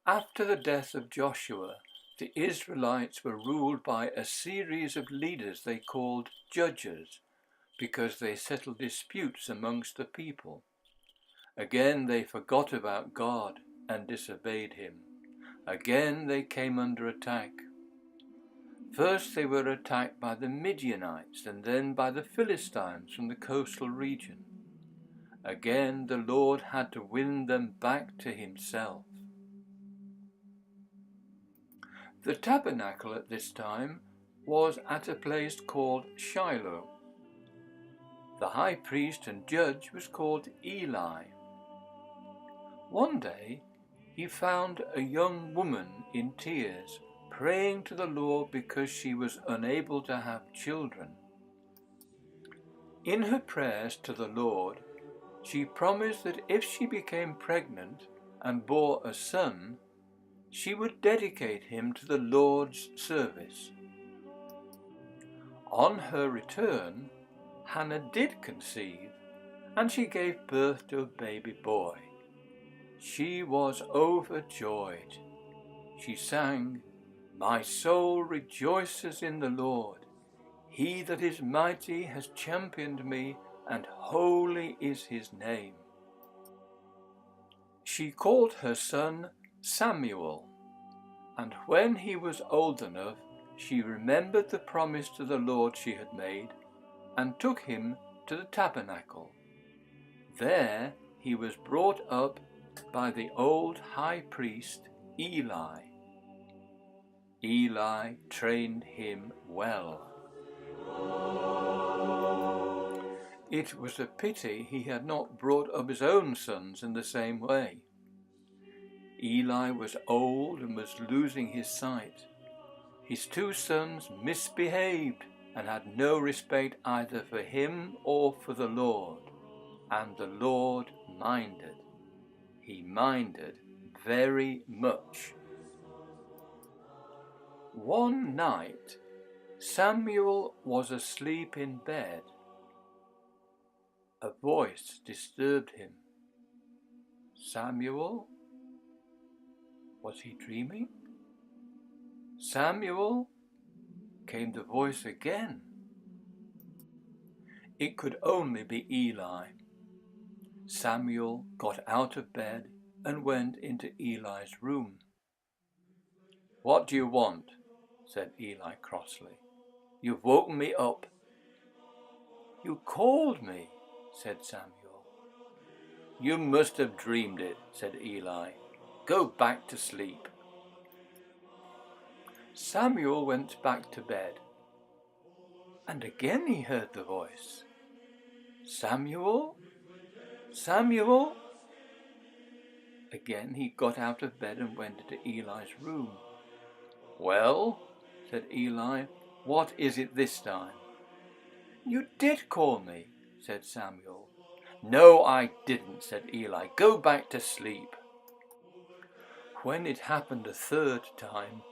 After the death of Joshua, the Israelites were ruled by a series of leaders they called judges, because they settled disputes amongst the people. Again they forgot about God and disobeyed him. Again they came under attack. First they were attacked by the Midianites and then by the Philistines from the coastal region. Again the Lord had to win them back to himself. The tabernacle at this time was at a place called Shiloh. The high priest and judge was called Eli. One day he found a young woman in tears, praying to the Lord because she was unable to have children. In her prayers to the Lord, she promised that if she became pregnant and bore a son, she would dedicate him to the Lord's service. On her return, Hannah did conceive, and she gave birth to a baby boy. She was overjoyed. She sang, "My soul rejoices in the Lord. He that is mighty has championed me, and holy is his name." She called her son Samuel, and when he was old enough, she remembered the promise to the Lord she had made, and took him to the tabernacle. There he was brought up by the old high priest Eli. Eli trained him well. It was a pity he had not brought up his own sons in the same way. Eli was old and was losing his sight. His two sons misbehaved and had no respect either for him or for the Lord, and the Lord minded. He minded very much. One night, Samuel was asleep in bed. A voice disturbed him. Samuel? Was he dreaming? Samuel? Came the voice again. It could only be Eli. Samuel got out of bed and went into Eli's room. "What do you want?" said Eli crossly. "You've woken me up." "You called me," said Samuel. "You must have dreamed it," said Eli. "Go back to sleep." Samuel went back to bed, and again he heard the voice. "Samuel? Samuel?" Again he got out of bed and went into Eli's room. "Well," said Eli, "what is it this time?" "You did call me," said Samuel. "No, I didn't," said Eli. "Go back to sleep." When it happened a third time,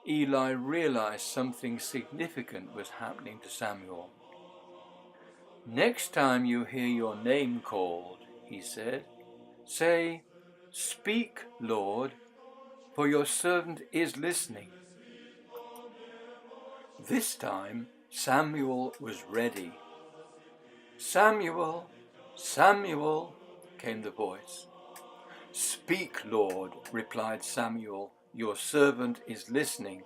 Eli realized something significant was happening to Samuel. "Next time you hear your name called," he said, "say, 'Speak, Lord, for your servant is listening.'" This time Samuel was ready. "Samuel, Samuel," came the voice. "Speak, Lord," replied Samuel, "your servant is listening."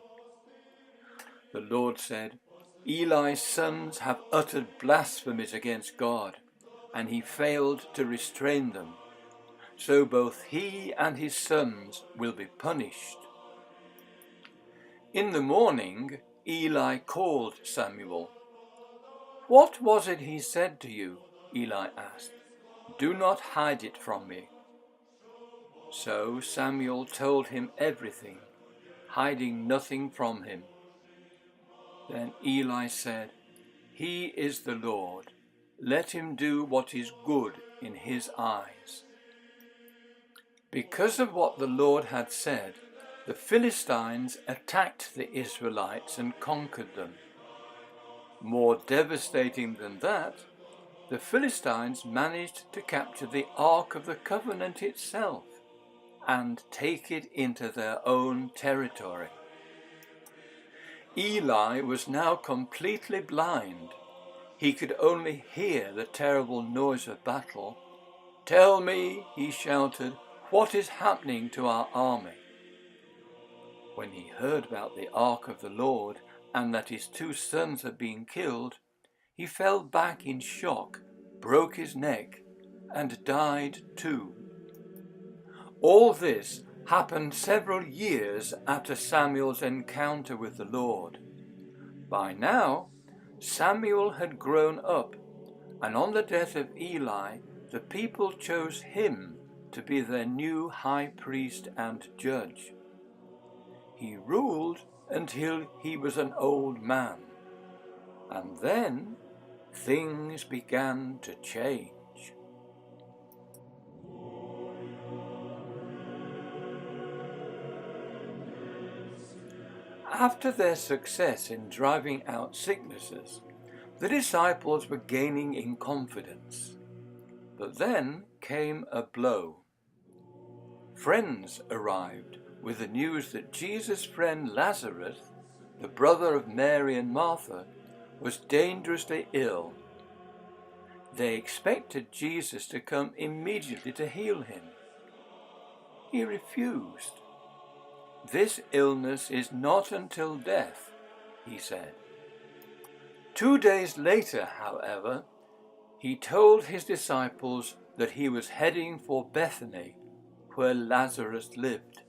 The Lord said, "Eli's sons have uttered blasphemies against God, and he failed to restrain them. So both he and his sons will be punished." In the morning, Eli called Samuel. "What was it he said to you?" Eli asked. "Do not hide it from me." So Samuel told him everything, hiding nothing from him. Then Eli said, "He is the Lord. Let him do what is good in his eyes." Because of what the Lord had said, the Philistines attacked the Israelites and conquered them. More devastating than that, the Philistines managed to capture the Ark of the Covenant itself. and take it into their own territory. Eli was now completely blind. He could only hear the terrible noise of battle. "Tell me," he shouted, "what is happening to our army?" When he heard about the ark of the Lord and that his 2 sons had been killed, he fell back in shock, broke his neck, and died too. All this happened several years after Samuel's encounter with the Lord. By now, Samuel had grown up, and on the death of Eli, the people chose him to be their new high priest and judge. He ruled until he was an old man, and then things began to change. After their success in driving out sicknesses, the disciples were gaining in confidence. But then came a blow. Friends arrived with the news that Jesus' friend Lazarus, the brother of Mary and Martha, was dangerously ill. They expected Jesus to come immediately to heal him. He refused. "This illness is not until death," he said. 2 days later, however, he told his disciples that he was heading for Bethany, where Lazarus lived.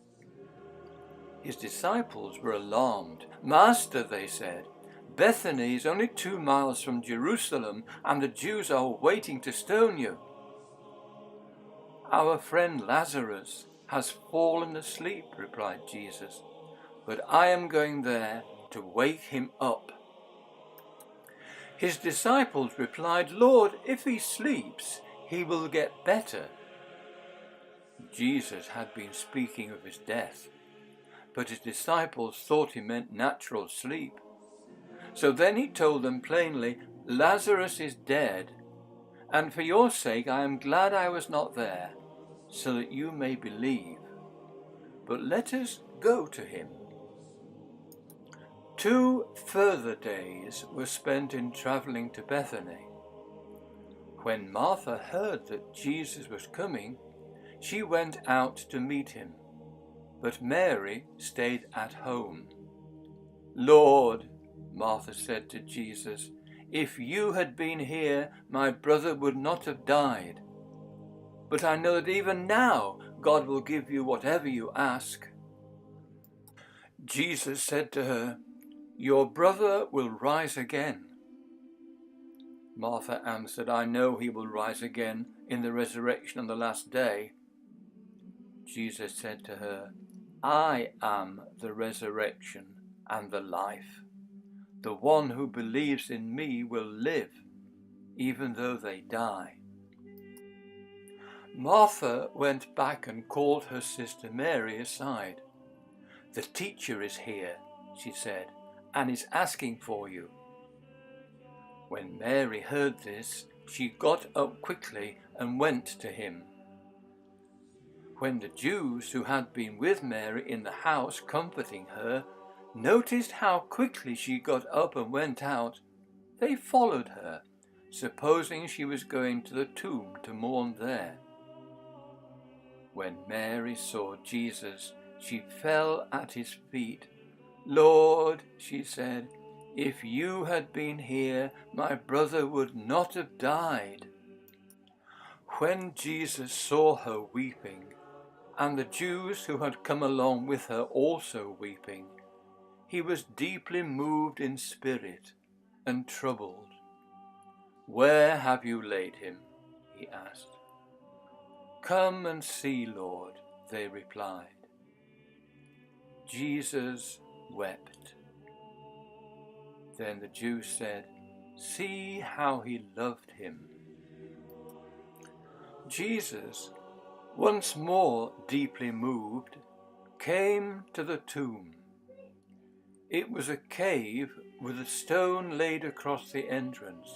His disciples were alarmed. "Master," they said, "Bethany is only 2 miles from Jerusalem, and the Jews are waiting to stone you." "Our friend Lazarus has fallen asleep," replied Jesus, "but I am going there to wake him up." His disciples replied, "Lord, if he sleeps, he will get better." Jesus had been speaking of his death, but his disciples thought he meant natural sleep. So then he told them plainly, "Lazarus is dead, and for your sake I am glad I was not there, so that you may believe. But let us go to him." 2 further days were spent in travelling to Bethany. When Martha heard that Jesus was coming, she went out to meet him, but Mary stayed at home. "Lord," Martha said to Jesus, "if you had been here, my brother would not have died. But I know that even now God will give you whatever you ask." Jesus said to her, "Your brother will rise again." Martha answered, "I know he will rise again in the resurrection on the last day." Jesus said to her, "I am the resurrection and the life. The one who believes in me will live, even though they die." Martha went back and called her sister Mary aside. "The teacher is here," she said, "and is asking for you." When Mary heard this, she got up quickly and went to him. When the Jews who had been with Mary in the house comforting her noticed how quickly she got up and went out, they followed her, supposing she was going to the tomb to mourn there. When Mary saw Jesus, she fell at his feet. "Lord," she said, "if you had been here, my brother would not have died." When Jesus saw her weeping, and the Jews who had come along with her also weeping, he was deeply moved in spirit and troubled. "Where have you laid him?" he asked. "Come and see, Lord," they replied. Jesus wept. Then the Jews said, "See how he loved him." Jesus, once more deeply moved, came to the tomb. It was a cave with a stone laid across the entrance.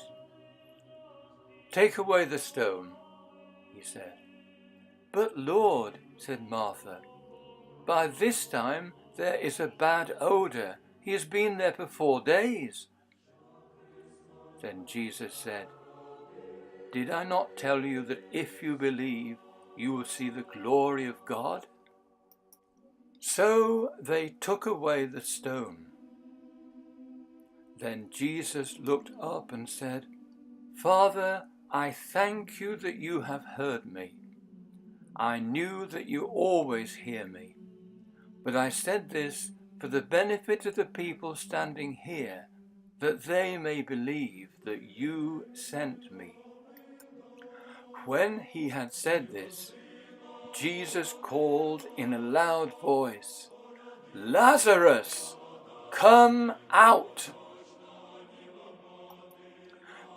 "Take away the stone," he said. "But Lord," said Martha, "by this time there is a bad odour. He has been there for 4 days." Then Jesus said, "Did I not tell you that if you believe, you will see the glory of God?" So they took away the stone. Then Jesus looked up and said, "Father, I thank you that you have heard me. I knew that you always hear me, but I said this for the benefit of the people standing here, that they may believe that you sent me." When he had said this, Jesus called in a loud voice, "Lazarus, come out!"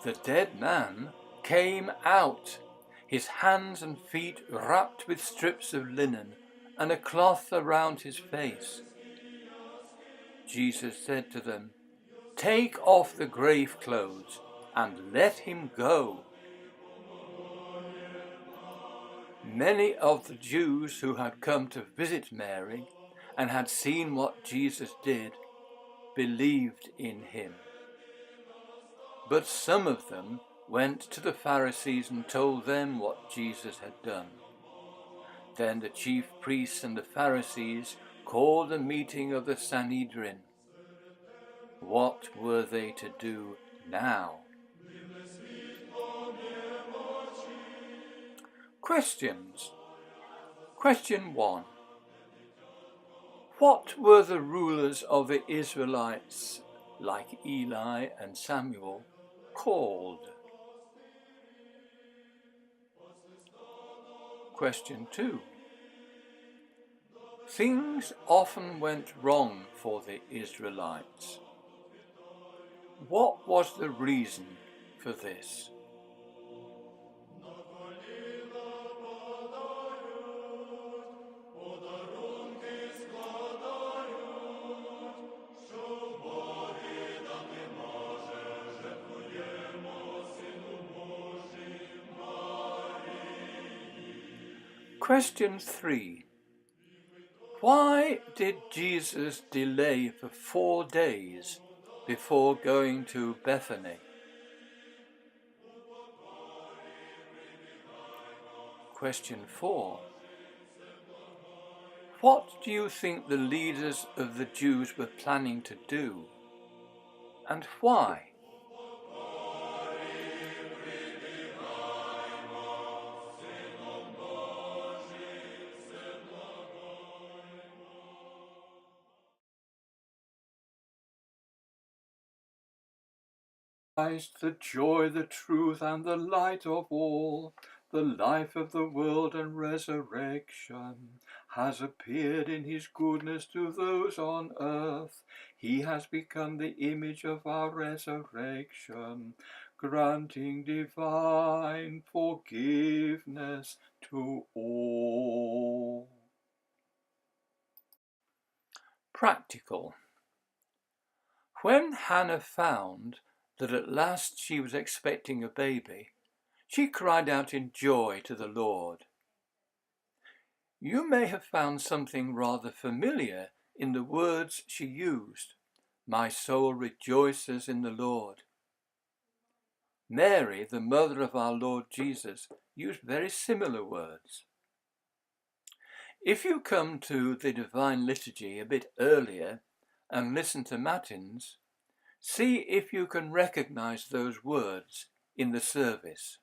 The dead man came out, his hands and feet wrapped with strips of linen and a cloth around his face. Jesus said to them, "Take off the grave clothes and let him go." Many of the Jews who had come to visit Mary and had seen what Jesus did believed in him. But some of them went to the Pharisees and told them what Jesus had done. Then the chief priests and the Pharisees called a meeting of the Sanhedrin. What were they to do now? Questions. Question 1. What were the rulers of the Israelites, like Eli and Samuel, called? Question 2. Things often went wrong for the Israelites. What was the reason for this? Question 3. Why did Jesus delay for 4 days before going to Bethany? Question 4. What do you think the leaders of the Jews were planning to do, and why? Christ, the joy, the truth, and the light of all, the life of the world and resurrection, has appeared in his goodness to those on earth. He has become the image of our resurrection, granting divine forgiveness to all. Practical. When Hannah found that at last she was expecting a baby, she cried out in joy to the Lord. You may have found something rather familiar in the words she used. "My soul rejoices in the Lord." Mary, the mother of our Lord Jesus, used very similar words. If you come to the Divine Liturgy a bit earlier and listen to Matins, see if you can recognize those words in the service.